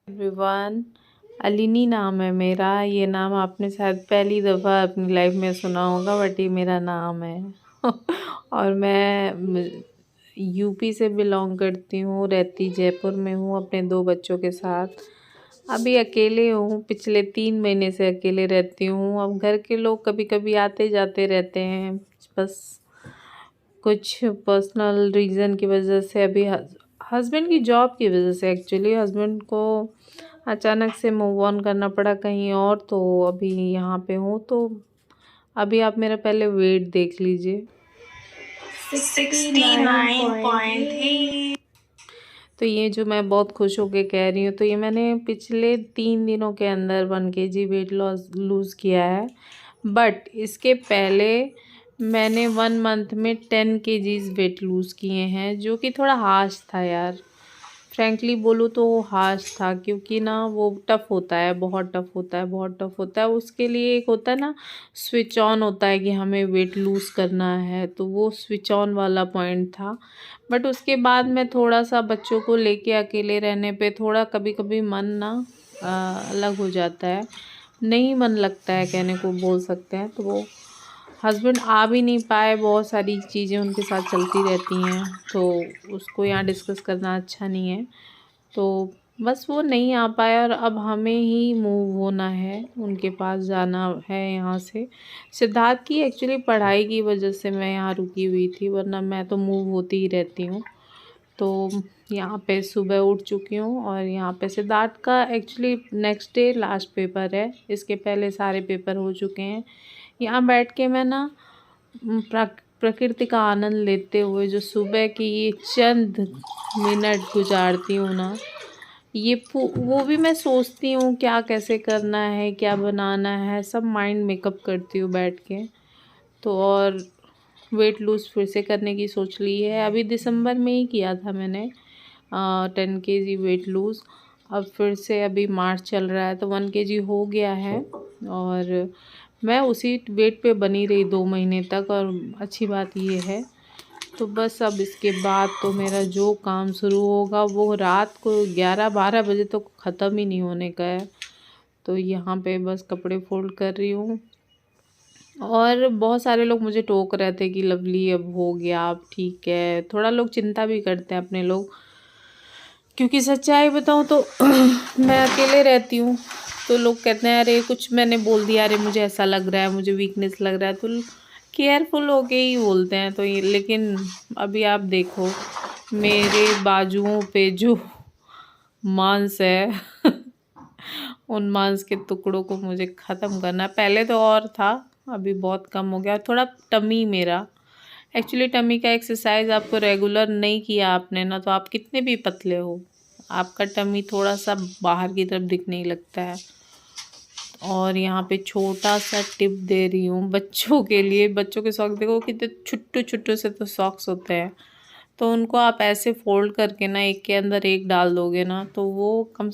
Everyone, अलिनी नाम है मेरा। ये नाम आपने शायद पहली दफ़ा अपनी लाइफ में सुना होगा, बट ये मेरा नाम है। और मैं यूपी से बिलोंग करती हूँ, रहती जयपुर में हूँ अपने 2 बच्चों के साथ। अभी अकेले हूँ, पिछले 3 महीने से अकेले रहती हूँ। अब घर के लोग कभी कभी आते जाते रहते हैं, बस कुछ पर्सनल रीज़न की वजह से, अभी हस्बैंड की जॉब की वजह से, एक्चुअली हस्बैंड को अचानक से मूव ऑन करना पड़ा कहीं और, तो अभी यहाँ पे हूँ। तो अभी आप मेरा पहले वेट देख लीजिए, 69.8। तो ये जो मैं बहुत खुश होके कह रही हूँ, तो ये मैंने पिछले 3 दिनों के अंदर 1 kg वेट लूज़ किया है। बट इसके पहले मैंने 1 मंथ में 10 kgs वेट लूज़ किए हैं, जो कि थोड़ा हार्श था यार। फ्रैंकली बोलूँ तो हार्श था, क्योंकि ना वो टफ़ होता है, बहुत टफ़ होता है, बहुत टफ़ होता है। उसके लिए एक होता है ना, स्विच ऑन होता है कि हमें वेट लूज़ करना है, तो वो स्विच ऑन वाला पॉइंट था। बट उसके बाद मैं थोड़ा-सा बच्चों को लेके अकेले रहने पे थोड़ा कभी-कभी मन ना अलग हो जाता है, नहीं मन लगता है कहने को बोल सकते हैं। तो वो हस्बैंड आ भी नहीं पाए, बहुत सारी चीज़ें उनके साथ चलती रहती हैं, तो उसको यहाँ डिस्कस करना अच्छा नहीं है। तो बस वो नहीं आ पाया और अब हमें ही मूव होना है, उनके पास जाना है यहाँ से। सिद्धार्थ की एक्चुअली पढ़ाई की वजह से मैं यहाँ रुकी हुई थी, वरना मैं तो मूव होती ही रहती हूँ। तो यहाँ पे सुबह उठ चुकी हूँ और यहाँ पे सिद्धार्थ का actually next day last paper है, इसके पहले सारे पेपर हो चुके हैं। यहाँ बैठ के मैं ना प्रकृति का आनंद लेते हुए जो सुबह की ये चंद मिनट गुजारती हूँ ना, ये वो भी मैं सोचती हूँ क्या कैसे करना है, क्या बनाना है, सब माइंड मेकअप करती हूँ बैठ के। तो और वेट लूज़ फिर से करने की सोच ली है। अभी दिसंबर में ही किया था मैंने 10 kg वेट लूज़। अब फिर से अभी मार्च चल रहा है तो 1 kg हो गया है, और मैं उसी वेट पे बनी रही 2 महीने तक, और अच्छी बात ये है। तो बस अब इसके बाद तो मेरा जो काम शुरू होगा वो रात को 11-12 बजे तो ख़त्म ही नहीं होने का है। तो यहाँ पे बस कपड़े फोल्ड कर रही हूँ, और बहुत सारे लोग मुझे टोक रहे थे कि लवली अब हो गया, अब ठीक है। थोड़ा लोग चिंता भी करते हैं अपने लोग, क्योंकि सच्चाई बताऊँ तो मैं अकेले रहती हूँ, तो लोग कहते हैं अरे कुछ मैंने बोल दिया, अरे मुझे ऐसा लग रहा है, मुझे वीकनेस लग रहा है, तो केयरफुल होके ही बोलते हैं। तो ये, लेकिन अभी आप देखो मेरे बाजुओं पे जो मांस है उन मांस के टुकड़ों को मुझे ख़त्म करना है। पहले तो और था, अभी बहुत कम हो गया। थोड़ा टमी मेरा, एक्चुअली टमी का एक्सरसाइज आपको रेगुलर नहीं किया आपने ना, तो आप कितने भी पतले हो, आपका टमी थोड़ा सा बाहर की तरफ दिखने ही लगता है। और यहाँ पे छोटा सा टिप दे रही हूँ बच्चों के लिए। बच्चों के सॉक्स देखो कितने छुट्टू छुट्टू से तो सॉक्स होते हैं, तो उनको आप ऐसे फोल्ड करके ना एक के अंदर एक डाल दोगे ना, तो वो कम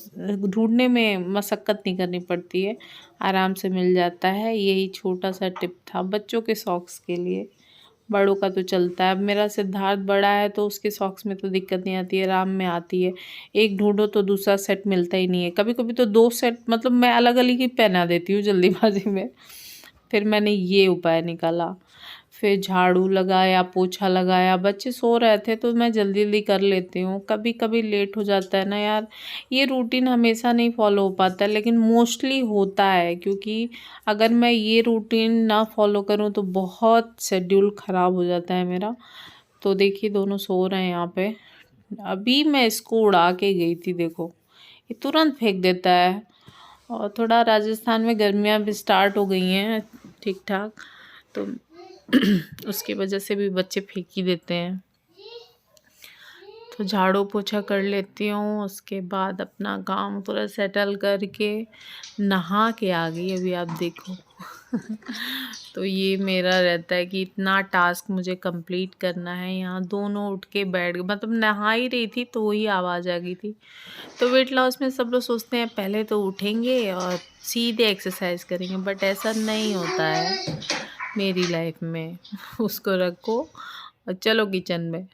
ढूंढने में मशक्क़त नहीं करनी पड़ती है, आराम से मिल जाता है। यही छोटा सा टिप था बच्चों के सॉक्स के लिए, बड़ों का तो चलता है। अब मेरा सिद्धार्थ बड़ा है तो उसके सॉक्स में तो दिक्कत नहीं आती है, आराम में आती है। एक ढूंढो तो दूसरा सेट मिलता ही नहीं है, कभी कभी तो 2 सेट, मतलब मैं अलग अलग ही पहना देती हूँ जल्दीबाजी में। फिर मैंने ये उपाय निकाला, फिर झाड़ू लगाया, पोछा लगाया। बच्चे सो रहे थे तो मैं जल्दी जल्दी कर लेती हूँ, कभी कभी लेट हो जाता है ना यार। ये रूटीन हमेशा नहीं फॉलो हो पाता है, लेकिन मोस्टली होता है, क्योंकि अगर मैं ये रूटीन ना फॉलो करूँ तो बहुत शेड्यूल ख़राब हो जाता है मेरा। तो देखिए दोनों सो रहे हैं यहाँ पे। अभी मैं इसको उड़ा के गई थी, देखो ये तुरंत फेंक देता है। और थोड़ा राजस्थान में गर्मियाँ भी स्टार्ट हो गई हैं ठीक ठाक, तो उसकी वजह से भी बच्चे फेंक ही देते हैं। तो झाड़ू पोछा कर लेती हूँ, उसके बाद अपना काम पूरा सेटल करके नहा के आ गई अभी, आप देखो। तो ये मेरा रहता है कि इतना टास्क मुझे कंप्लीट करना है। यहाँ दोनों उठ के बैठ गए, मतलब नहा ही रही थी तो वही आवाज़ आ गई थी। तो वेट लॉस में सब लोग सोचते हैं पहले तो उठेंगे और सीधे एक्सरसाइज करेंगे, बट ऐसा नहीं होता है मेरी लाइफ में। उसको रखो और चलो किचन में।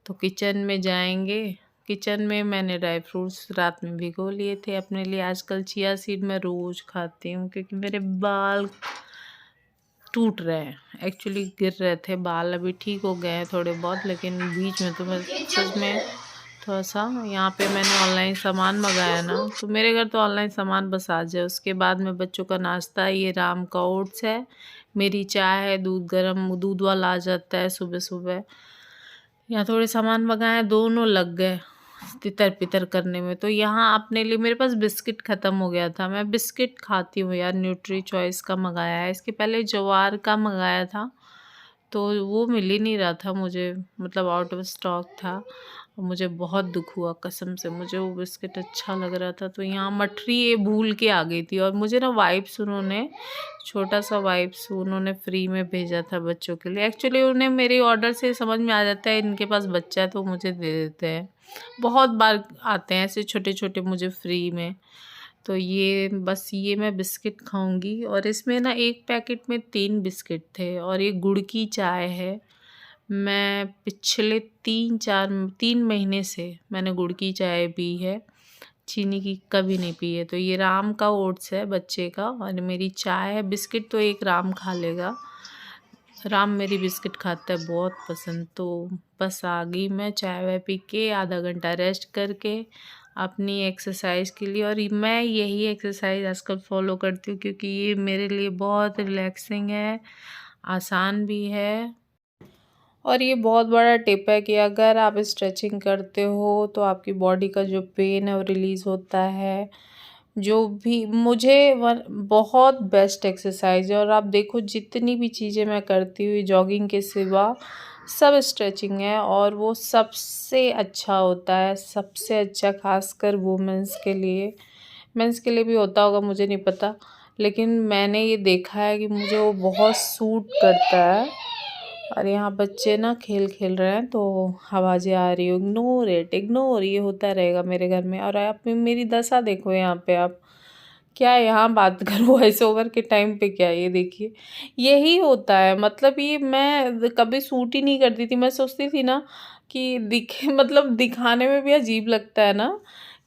तो किचन में जाएंगे, किचन में मैंने ड्राई फ्रूट्स रात में भिगो लिए थे अपने लिए। आजकल चिया सीड मैं रोज़ खाती हूँ क्योंकि मेरे बाल टूट रहे हैं, एक्चुअली गिर रहे थे बाल। अभी ठीक हो गए हैं थोड़े बहुत, लेकिन बीच में तो मैं सच में थोड़ा सा यहाँ पे मैंने ऑनलाइन सामान मंगाया ना, तो मेरे घर तो ऑनलाइन सामान बस आ जाए। उसके बाद में बच्चों का नाश्ता ये राम का ओट्स है, मेरी चाय है, दूध गरम दूध वाला आ जाता है सुबह सुबह। यहाँ थोड़े सामान मंगाए, दोनों लग गए तितर पितर करने में। तो यहाँ अपने लिए मेरे पास बिस्किट ख़त्म हो गया था। मैं बिस्किट खाती हूँ यार, न्यूट्री चॉइस का मंगाया है। इसके पहले ज्वार का मंगाया था तो वो मिल ही नहीं रहा था मुझे, मतलब आउट ऑफ स्टॉक था। और मुझे बहुत दुख हुआ कसम से, मुझे वो बिस्किट अच्छा लग रहा था। तो यहाँ मठरी ये भूल के आ गई थी। और मुझे ना वाइप्स उन्होंने छोटा सा वाइप्स उन्होंने फ्री में भेजा था बच्चों के लिए। एक्चुअली उन्हें मेरे ऑर्डर से समझ में आ जाता है इनके पास बच्चा है तो मुझे दे देते हैं। बहुत बार आते हैं ऐसे छोटे छोटे मुझे फ्री में। तो ये बस ये मैं बिस्किट खाऊंगी। और इसमें ना एक पैकेट में 3 बिस्किट थे और ये गुड़ की चाय है। मैं पिछले 3 महीने से मैंने गुड़ की चाय पी है, चीनी की कभी नहीं पी है। तो ये राम का ओट्स है बच्चे का और मेरी चाय है। बिस्किट तो एक राम खा लेगा, राम मेरी बिस्किट खाता है बहुत पसंद। तो बस आ गई मैं चाय वाय पी के, आधा घंटा रेस्ट करके अपनी एक्सरसाइज के लिए। और मैं यही एक्सरसाइज आजकल फॉलो करती हूँ क्योंकि ये मेरे लिए बहुत रिलैक्सिंग है, आसान भी है। और ये बहुत बड़ा टिप है कि अगर आप स्ट्रेचिंग करते हो तो आपकी बॉडी का जो पेन है वो रिलीज़ होता है। जो भी मुझे बहुत बेस्ट एक्सरसाइज है। और आप देखो जितनी भी चीज़ें मैं करती हुई जॉगिंग के सिवा सब स्ट्रेचिंग है और वो सबसे अच्छा होता है, सबसे अच्छा, खासकर वुमेंस के लिए। मेंस के लिए भी होता होगा मुझे नहीं पता, लेकिन मैंने ये देखा है कि मुझे वो बहुत सूट करता है। और यहाँ बच्चे ना खेल खेल रहे हैं तो आवाज़ें आ रही हो, इग्नोर इट, इग्नोर, ये होता रहेगा मेरे घर में। और आप मेरी दशा देखो यहाँ पे, आप क्या यहाँ बात करूँ वॉइस ओवर के टाइम पे, क्या ये देखिए यही होता है। मतलब ये मैं कभी सूट ही नहीं करती थी। मैं सोचती थी ना कि दिखे मतलब दिखाने में भी अजीब लगता है ना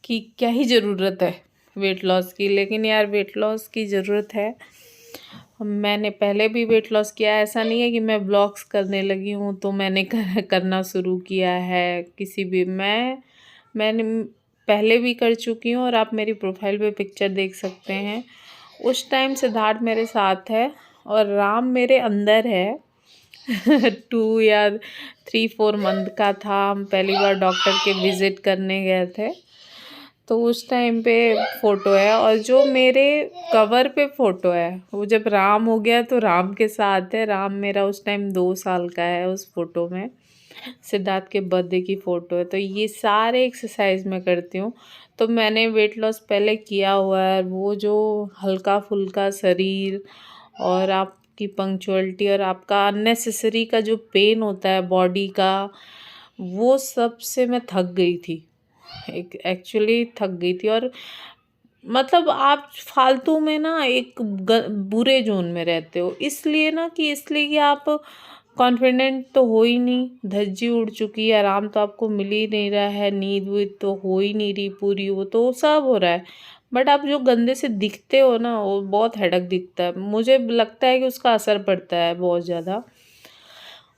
कि क्या ही ज़रूरत है वेट लॉस की। लेकिन यार वेट लॉस की ज़रूरत है। मैंने पहले भी वेट लॉस किया है, ऐसा नहीं है कि मैं ब्लॉग्स करने लगी हूँ तो मैंने करना शुरू किया है किसी भी। मैंने पहले भी कर चुकी हूँ और आप मेरी प्रोफाइल पे पिक्चर देख सकते हैं। उस टाइम सिद्धार्थ मेरे साथ है और राम मेरे अंदर है। 2 या 3-4 मंथ का था, हम पहली बार डॉक्टर के विज़िट करने गए थे तो उस टाइम पे फ़ोटो है। और जो मेरे कवर पे फ़ोटो है वो जब राम हो गया तो राम के साथ है। राम मेरा उस टाइम 2 साल का है उस फ़ोटो में, सिद्धार्थ के बर्थडे की फ़ोटो है। तो ये सारे एक्सरसाइज मैं करती हूँ। तो मैंने वेट लॉस पहले किया हुआ है। वो जो हल्का फुल्का शरीर और आपकी पंक्चुअलिटी और आपका अननेसेसरी का जो पेन होता है बॉडी का, वो सब से मैं थक गई थी, एक्चुअली थक गई थी। और मतलब आप फालतू में ना एक बुरे जोन में रहते हो, इसलिए कि आप कॉन्फिडेंट तो हो ही नहीं, धज्जी उड़ चुकी है, आराम तो आपको मिल ही नहीं रहा है, नींद वींद तो हो ही नहीं रही पूरी, वो तो सब हो रहा है। बट आप जो गंदे से दिखते हो ना वो बहुत हेडक दिखता है। मुझे लगता है कि उसका असर पड़ता है बहुत ज़्यादा।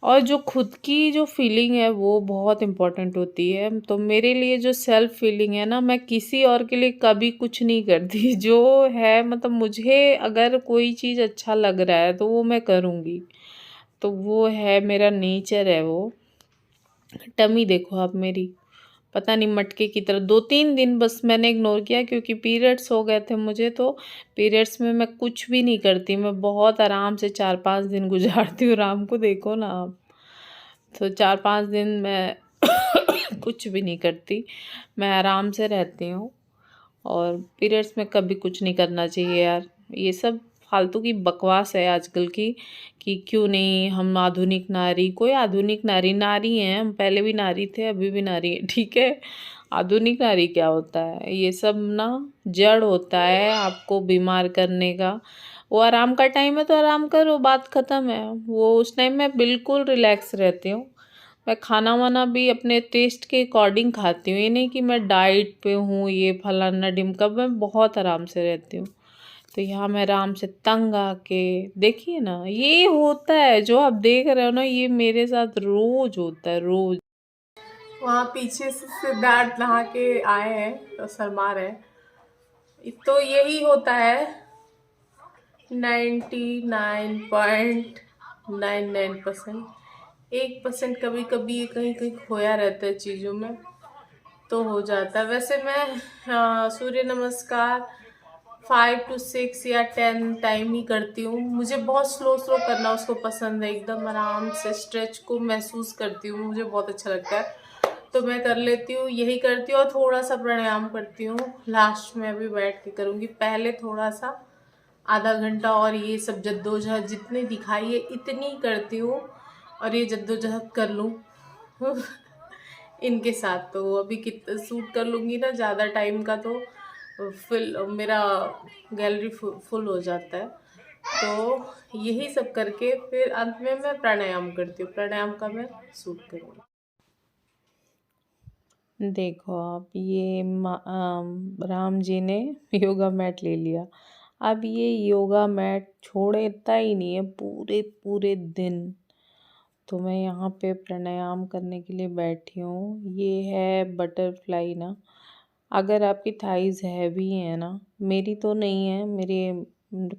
और जो खुद की जो फीलिंग है वो बहुत इम्पोर्टेंट होती है। तो मेरे लिए जो सेल्फ फीलिंग है ना, मैं किसी और के लिए कभी कुछ नहीं करती। जो है मतलब मुझे अगर कोई चीज़ अच्छा लग रहा है तो वो मैं करूँगी। तो वो है मेरा नेचर है वो। टमी देखो आप मेरी, पता नहीं मटके की तरह। 2-3 दिन बस मैंने इग्नोर किया क्योंकि पीरियड्स हो गए थे मुझे। तो पीरियड्स में मैं कुछ भी नहीं करती, मैं बहुत आराम से 4-5 दिन गुजारती हूँ। राम को देखो ना आप, तो 4-5 दिन मैं कुछ भी नहीं करती, मैं आराम से रहती हूँ। और पीरियड्स में कभी कुछ नहीं करना चाहिए यार, ये सब फालतू की बकवास है आजकल की कि क्यों नहीं हम आधुनिक नारी। कोई आधुनिक नारी नारी हैं, हम पहले भी नारी थे अभी भी नारी है, ठीक है। आधुनिक नारी क्या होता है, ये सब ना जड़ होता है आपको बीमार करने का। वो आराम का टाइम है तो आराम करो, बात ख़त्म है। वो उस टाइम मैं बिल्कुल रिलैक्स रहती हूँ। मैं खाना वाना भी अपने टेस्ट के अकॉर्डिंग खाती हूँ, ये नहीं कि मैं डाइट पे हूँ ये फलाना ढिमका, मैं बहुत आराम से रहती हूँ। तो यहाँ मैं आराम से तंग आके देखिए ना, ये होता है जो आप देख रहे हो ना, ये मेरे साथ रोज होता है, रोज। वहाँ पीछे से सिद्धार्थ नहा के आए हैं तो शर्मा रहे हैं। तो यही होता है 99.99%। 1% कभी कभी कहीं कहीं खोया रहता है चीज़ों में, तो हो जाता है। वैसे मैं सूर्य नमस्कार 5 to 6 या 10 टाइम ही करती हूँ। मुझे बहुत स्लो स्लो करना उसको पसंद है, एकदम आराम से स्ट्रेच को महसूस करती हूँ, मुझे बहुत अच्छा लगता है, तो मैं कर लेती हूँ, यही करती हूँ। और थोड़ा सा प्राणायाम करती हूँ, लास्ट में अभी बैठ के करूँगी। पहले थोड़ा सा आधा घंटा और ये सब जद्दोजहद जितनी दिखाई है इतनी करती हूँ, और ये जद्दोजहद कर लूँ इनके साथ तो अभी कितना शूट कर लूँगी ना ज़्यादा टाइम का, तो फिल मेरा गैलरी फुल हो जाता है। तो यही सब करके फिर अंत में मैं प्राणायाम करती हूँ, प्राणायाम का मैं शूट करूँगी। देखो आप, ये राम जी ने योगा मैट ले लिया। अब ये योगा मैट छोड़ता ही नहीं है पूरे पूरे दिन। तो मैं यहाँ पे प्राणायाम करने के लिए बैठी हूँ। ये है बटरफ्लाई ना। अगर आपकी थाइज़ हैवी है ना, मेरी तो नहीं है, मेरे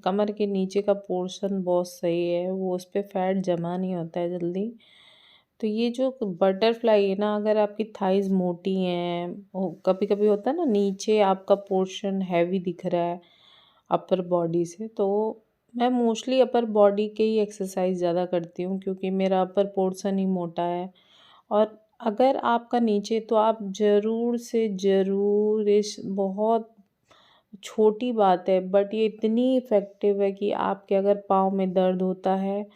कमर के नीचे का पोर्शन बहुत सही है, वो उस पर फैट जमा नहीं होता है जल्दी। तो ये जो बटरफ्लाई है ना, अगर आपकी थाइज़ मोटी हैं, कभी कभी होता है ना नीचे आपका पोर्शन हैवी दिख रहा है अपर बॉडी से, तो मैं मोस्टली अपर बॉडी के ही एक्सरसाइज ज़्यादा करती हूँ, क्योंकि मेरा अपर पोर्शन ही मोटा है। और अगर आपका नीचे, तो आप ज़रूर से ज़रूर, इस बहुत छोटी बात है बट ये इतनी इफ़ेक्टिव है कि आपके अगर पाँव में दर्द होता है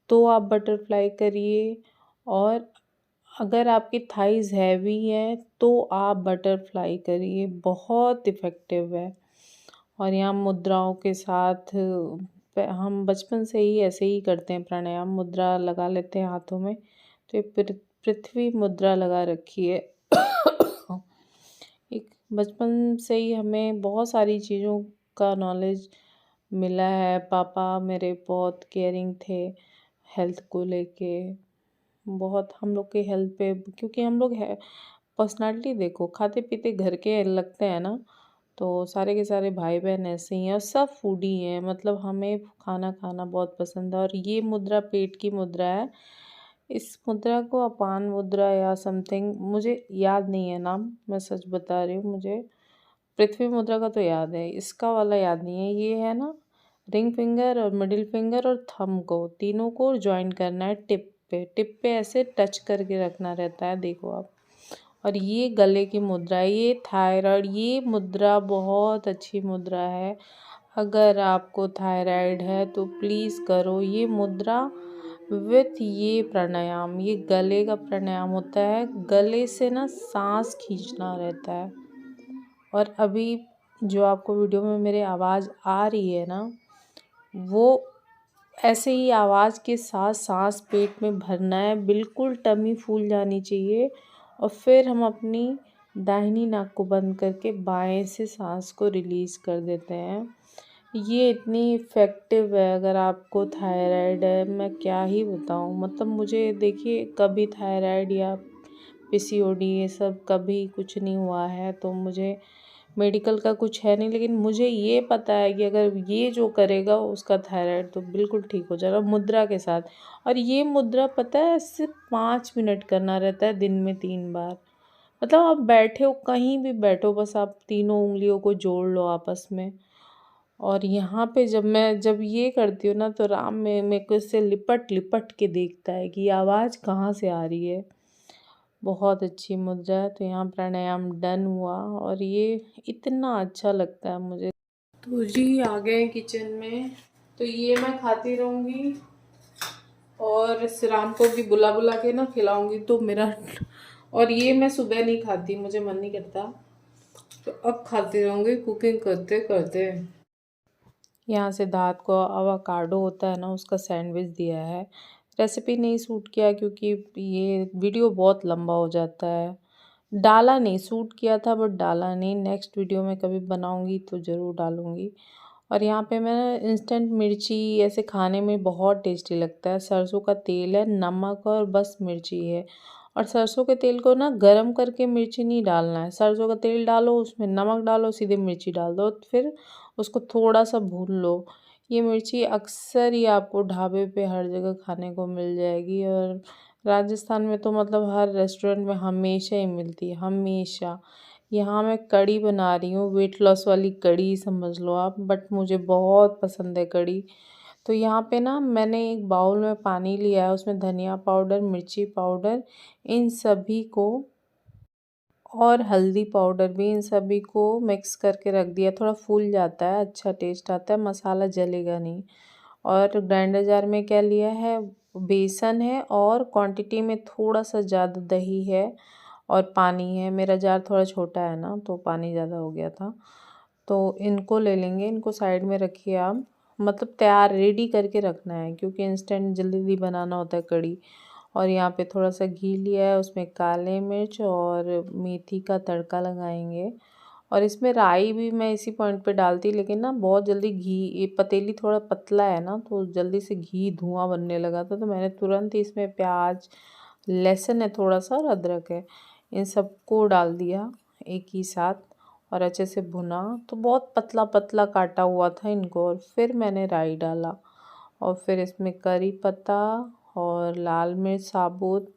तो आप बटरफ्लाई करिए, और अगर आपकी थाइज़ हैवी है तो आप बटरफ्लाई करिए, बहुत इफ़ेक्टिव है। और यहाँ मुद्राओं के साथ हम बचपन से ही ऐसे ही करते हैं प्राणायाम, मुद्रा लगा लेते हैं हाथों में। तो ये पृथ्वी मुद्रा लगा रखी है एक बचपन से ही हमें बहुत सारी चीज़ों का नॉलेज मिला है। पापा मेरे बहुत केयरिंग थे हेल्थ को लेके, बहुत हम लोग के हेल्थ पे, क्योंकि हम लोग है पर्सनालिटी देखो, खाते पीते घर के लगते हैं ना, तो सारे के सारे भाई बहन ऐसे ही हैं और सब फूडी हैं, मतलब हमें खाना खाना बहुत पसंद है। और ये मुद्रा पेट की मुद्रा है। इस मुद्रा को अपान मुद्रा या समथिंग, मुझे याद नहीं है नाम, मैं सच बता रही हूँ। मुझे पृथ्वी मुद्रा का तो याद है, इसका वाला याद नहीं है। ये है ना, रिंग फिंगर और मिडिल फिंगर और थंब को, तीनों को ज्वाइन करना है टिप पे ऐसे टच करके रखना रहता है, देखो आप। और ये गले की मुद्रा है, ये थायराइड, ये मुद्रा बहुत अच्छी मुद्रा है। अगर आपको थायराइड है तो प्लीज़ करो ये मुद्रा विथ ये प्राणायाम। ये गले का प्राणायाम होता है, गले से ना सांस खींचना रहता है। और अभी जो आपको वीडियो में मेरे आवाज़ आ रही है ना, वो ऐसे ही आवाज़ के साथ सांस पेट में भरना है, बिल्कुल टमी फूल जानी चाहिए। और फिर हम अपनी दाहिनी नाक को बंद करके बाएं से सांस को रिलीज़ कर देते हैं। ये इतनी इफ़ेक्टिव है। अगर आपको थायराइड है, मैं क्या ही बताऊँ, मतलब मुझे देखिए कभी थायराइड या पीसीओडी ये सब कभी कुछ नहीं हुआ है, तो मुझे मेडिकल का कुछ है नहीं, लेकिन मुझे ये पता है कि अगर ये जो करेगा उसका थायराइड तो बिल्कुल ठीक हो जाएगा मुद्रा के साथ। और ये मुद्रा पता है सिर्फ 5 मिनट करना रहता है दिन में 3 बार। मतलब आप बैठे हो, कहीं भी बैठो, बस आप तीनों उंगलियों को जोड़ लो आपस में। और यहाँ पे जब ये करती हूँ ना, तो राम में मेरे को इससे लिपट लिपट के देखता है कि आवाज़ कहाँ से आ रही है। बहुत अच्छी मुद्रा है। तो यहाँ प्राणायाम डन हुआ और ये इतना अच्छा लगता है मुझे। तो जी आ गए किचन में, तो ये मैं खाती रहूँगी और राम को भी बुला बुला के ना खिलाऊंगी, तो मेरा और ये मैं सुबह नहीं खाती, मुझे मन नहीं करता, तो अब खाती रहूँगी कुकिंग करते करते। यहाँ सिद्धार्थ को अवाकाडो होता है ना, उसका सैंडविच दिया है। रेसिपी नहीं शूट किया क्योंकि ये वीडियो बहुत लंबा हो जाता है। डाला नहीं, शूट किया था बट डाला नहीं। नेक्स्ट वीडियो में कभी बनाऊँगी तो ज़रूर डालूँगी। और यहाँ पे मैं इंस्टेंट मिर्ची ऐसे खाने में बहुत टेस्टी लगता है। सरसों का तेल है, नमक और बस मिर्ची है। और सरसों के तेल को ना गरम करके मिर्ची नहीं डालना है। सरसों का तेल डालो, उसमें नमक डालो, सीधे मिर्ची डाल दो, फिर उसको थोड़ा सा भून लो। ये मिर्ची अक्सर ही आपको ढाबे पे हर जगह खाने को मिल जाएगी। और राजस्थान में तो मतलब हर रेस्टोरेंट में हमेशा ही मिलती है, हमेशा। यहाँ मैं कढ़ी बना रही हूँ, वेट लॉस वाली कढ़ी समझ लो आप, बट मुझे बहुत पसंद है कढ़ी। तो यहाँ पे ना मैंने एक बाउल में पानी लिया है, उसमें धनिया पाउडर, मिर्ची पाउडर, इन सभी को, और हल्दी पाउडर भी, इन सभी को मिक्स करके रख दिया। थोड़ा फूल जाता है, अच्छा टेस्ट आता है, मसाला जलेगा नहीं। और ग्राइंडर जार में क्या लिया है, बेसन है, और क्वांटिटी में थोड़ा सा ज़्यादा दही है और पानी है। मेरा जार थोड़ा छोटा है ना, तो पानी ज़्यादा हो गया था। तो इनको ले लेंगे, इनको साइड में रखिए आप। मतलब तैयार रेडी करके रखना है क्योंकि इंस्टेंट जल्दी जल्दी बनाना होता है कढ़ी। और यहाँ पे थोड़ा सा घी लिया है, उसमें काले मिर्च और मेथी का तड़का लगाएंगे। और इसमें राई भी मैं इसी पॉइंट पे डालती, लेकिन ना बहुत जल्दी घी, ये पतीली थोड़ा पतला है ना, तो जल्दी से घी धुआं बनने लगा था, तो मैंने तुरंत ही इसमें प्याज, लहसुन है थोड़ा सा और अदरक है, इन सबको डाल दिया एक ही साथ और अच्छे से भुना। तो बहुत पतला पतला काटा हुआ था इनको। और फिर मैंने राई डाला और फिर इसमें करी पत्ता और लाल मिर्च साबुत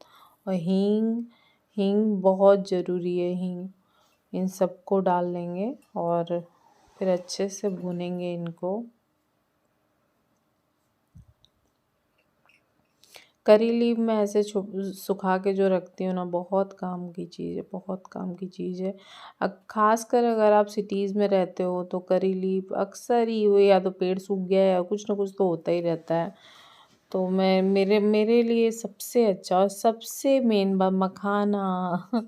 और हींग, हींग बहुत ज़रूरी है, हींग, इन सबको डाल लेंगे और फिर अच्छे से भूनेंगे इनको। करी लीव मैं ऐसे सुखा के जो रखती हूँ ना, बहुत काम की चीज़ है, बहुत काम की चीज़ है। खासकर अगर आप सिटीज़ में रहते हो तो करी लीव अक्सर ही हुए, या तो पेड़ सूख गया या कुछ ना कुछ तो होता ही रहता है। तो मैं, मेरे मेरे लिए सबसे अच्छा और सबसे मेन बात मखाना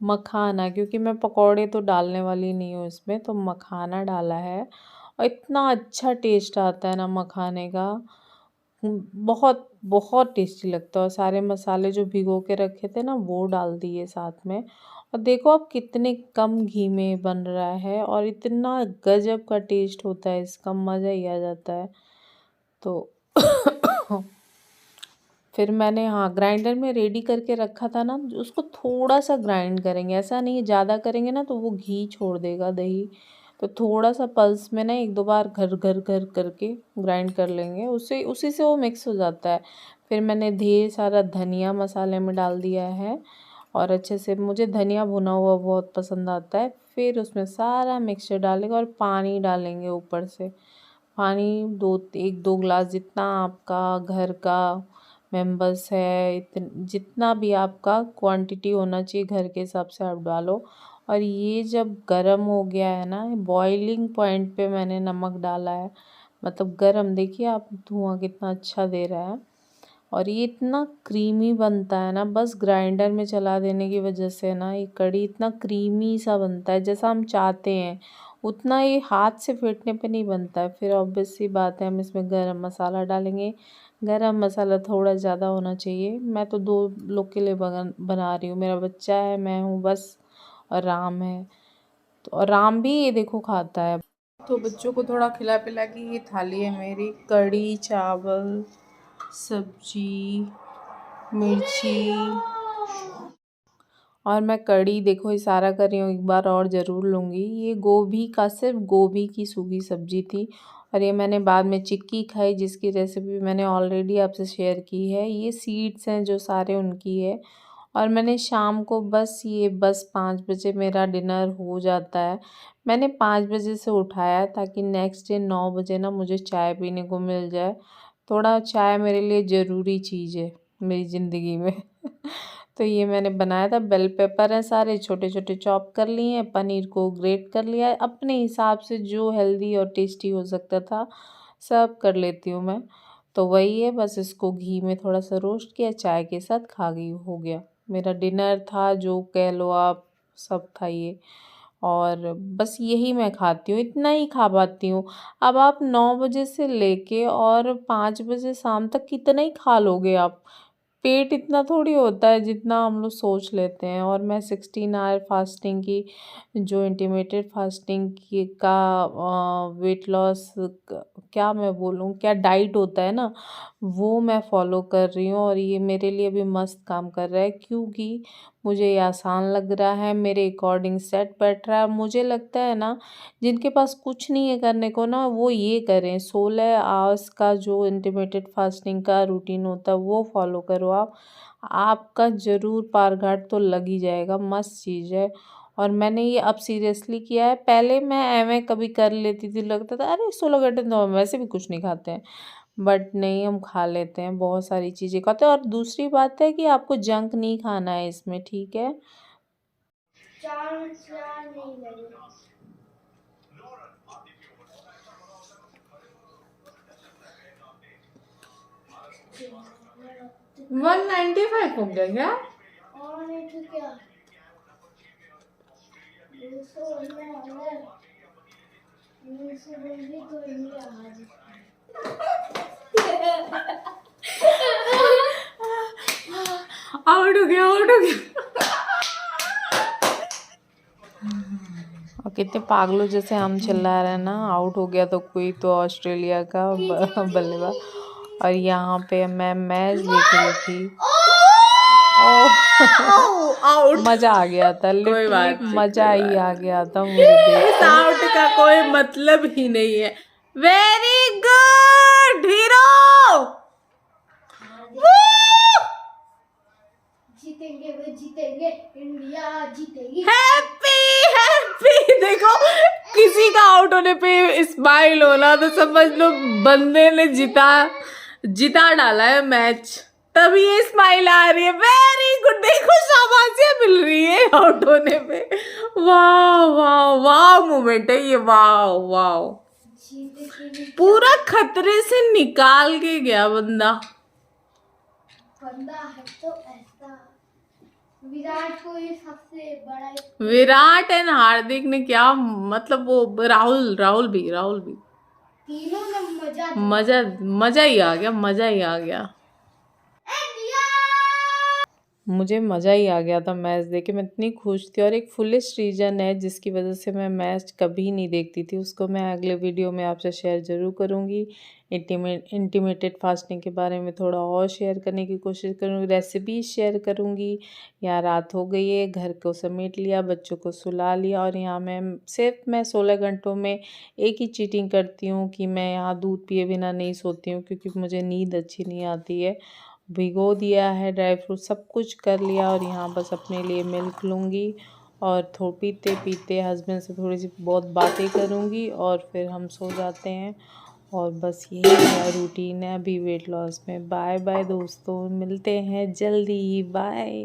मखाना, क्योंकि मैं पकौड़े तो डालने वाली नहीं हूँ इसमें, तो मखाना डाला है और इतना अच्छा टेस्ट आता है ना मखाने का। बहुत बहुत टेस्टी लगता है। और सारे मसाले जो भिगो के रखे थे ना, वो डाल दिए साथ में। और देखो आप कितने कम घी में बन रहा है और इतना गजब का टेस्ट होता है इसका, मज़ा ही आ जाता है। तो फिर मैंने, हाँ, ग्राइंडर में रेडी करके रखा था ना, उसको थोड़ा सा ग्राइंड करेंगे, ऐसा नहीं ज़्यादा करेंगे ना तो वो घी छोड़ देगा दही। तो थोड़ा सा पल्स में ना एक दो बार घर घर घर करके ग्राइंड कर लेंगे, उससे उसी से वो मिक्स हो जाता है। फिर मैंने ढेर सारा धनिया मसाले में डाल दिया है और अच्छे से, मुझे धनिया भुना हुआ बहुत पसंद आता है। फिर उसमें सारा मिक्सचर डालेंगे और पानी डालेंगे ऊपर से। पानी एक दो ग्लास जितना आपका घर का मेंबर्स है, जितना भी आपका क्वांटिटी होना चाहिए घर के हिसाब से आप डालो। और ये जब गरम हो गया है ना, बॉइलिंग पॉइंट पे मैंने नमक डाला है, मतलब गरम, देखिए आप धुआं कितना अच्छा दे रहा है। और ये इतना क्रीमी बनता है ना, बस ग्राइंडर में चला देने की वजह से ना ये कढ़ी इतना क्रीमी सा बनता है जैसा हम चाहते हैं। उतना ये हाथ से फेंटने पे नहीं बनता है। फिर ऑब्वियस सी बात है, हम इसमें गरम मसाला डालेंगे। गरम मसाला थोड़ा ज़्यादा होना चाहिए। मैं तो 2 लोग के लिए बना रही हूँ, मेरा बच्चा है, मैं हूँ बस, और राम है। तो और राम भी ये देखो खाता है। तो बच्चों को थोड़ा खिला पिला के, ये थाली है मेरी, कढ़ी चावल सब्जी मिर्ची, और मैं कढ़ी देखो इशारा कर रही हूँ, एक बार और ज़रूर लूँगी। ये गोभी का, सिर्फ गोभी की सूखी सब्जी थी। और ये मैंने बाद में चिक्की खाई, जिसकी रेसिपी मैंने ऑलरेडी आपसे शेयर की है। ये सीड्स हैं जो सारे उनकी है। और मैंने शाम को बस 5 बजे मेरा डिनर हो जाता है। मैंने 5 बजे से उठाया ताकि नेक्स्ट डे 9 बजे ना मुझे चाय पीने को मिल जाए। थोड़ा चाय मेरे लिए ज़रूरी चीज़ है मेरी ज़िंदगी में। तो ये मैंने बनाया था। बेल पेपर है सारे छोटे छोटे चॉप कर लिए हैं, पनीर को ग्रेट कर लिया है, अपने हिसाब से जो हेल्दी और टेस्टी हो सकता था सब कर लेती हूँ मैं। तो वही है, बस इसको घी में थोड़ा सा रोस्ट किया, चाय के साथ खा गई, हो गया मेरा डिनर था, जो कह लो आप, सब था ये। और बस यही मैं खाती हूँ, इतना ही खा पाती हूँ। अब आप 9 बजे से लेके और 5 बजे शाम तक कितना ही खा लोगे आप? पेट इतना थोड़ी होता है जितना हम लोग सोच लेते हैं। और मैं 16 आवर फास्टिंग की जो इंटिमेटेड फास्टिंग की का वेट लॉस क्या मैं बोलूँ, क्या डाइट होता है ना, वो मैं फॉलो कर रही हूँ और ये मेरे लिए भी मस्त काम कर रहा है, क्योंकि मुझे ये आसान लग रहा है, मेरे अकॉर्डिंग सेट बैठ रहा है। मुझे लगता है ना, जिनके पास कुछ नहीं है करने को ना, वो ये करें, 16 आवर्स का जो इंटिमेटेड फास्टिंग का रूटीन होता है वो फॉलो करो आप। आपका ज़रूर पार घाट तो लग ही जाएगा, मस्त चीज़ है। और मैंने ये अब सीरियसली किया है। पहले मैं ऐवें कभी कर लेती थी, लगता था अरे 16 घंटे तो हम वैसे भी कुछ नहीं खाते हैं। बट नहीं, हम खा लेते हैं, बहुत सारी चीज़ें खाते हैं। और दूसरी बात है कि आपको जंक नहीं खाना है इसमें, ठीक है? नहीं लगे। 195 हो गया क्या? और नहीं तो क्या 200 में अंदर 200 बंदी तो इंडिया हाजिर। आउट हो गया, आउट हो गया। और कितने पागलों जैसे हम चिल्ला रहे हैं ना, आउट हो गया तो कोई तो ऑस्ट्रेलिया का बल्लेबाज। और यहाँ पे मैं मैच देख रही थी। आउट। मजा आ गया था, कोई बात लिटरली नहीं, मजा कोई ही बात आ गया था मुझे देख इस के। आउट का कोई मतलब ही नहीं है। Very good hero. जीतेंगे वो जीतेंगे, इंडिया जीतेगी। Happy happy. देखो, किसी का आउट होने पे स्माइल होना तो समझ लो बंदे ने जिता डाला है मैच, तभी ये स्माइल आ रही है। Very good. देखो, शाबाशियां मिल रही है आउट होने पे। वाह वाह वाह मोमेंट है ये, वाह वाह। पूरा खतरे से निकाल के गया बंदा है तो ऐसा। विराट कोहली सबसे बड़ा। विराट एंड हार्दिक ने क्या मतलब, वो राहुल भी तीनों ने मजा ही आ गया, मजा ही आ गया। मुझे मज़ा ही आ गया था मैच देख के, मैं इतनी खुश थी। और एक फुलिश रीज़न है जिसकी वजह से मैं मैच कभी नहीं देखती थी, उसको मैं अगले वीडियो में आपसे शेयर ज़रूर करूँगी। इंटीमेटेड फास्टिंग के बारे में थोड़ा और शेयर करने की कोशिश करूँगी, रेसिपी शेयर करूँगी। यहाँ रात हो गई है, घर को समेट लिया, बच्चों को सुला लिया, और यहाँ मैं 16 घंटों में एक ही चीटिंग करती हूँ कि मैं यहाँ दूध पिए बिना नहीं सोती हूँ, क्योंकि मुझे नींद अच्छी नहीं आती है। भिगो दिया है, ड्राई फ्रूट सब कुछ कर लिया, और यहाँ बस अपने लिए मिल्क लूँगी और पीते पीते हस्बैंड से थोड़ी सी बहुत बातें करूँगी, और फिर हम सो जाते हैं। और बस यही मेरा रूटीन है अभी वेट लॉस में। बाय बाय दोस्तों, मिलते हैं जल्दी, बाय।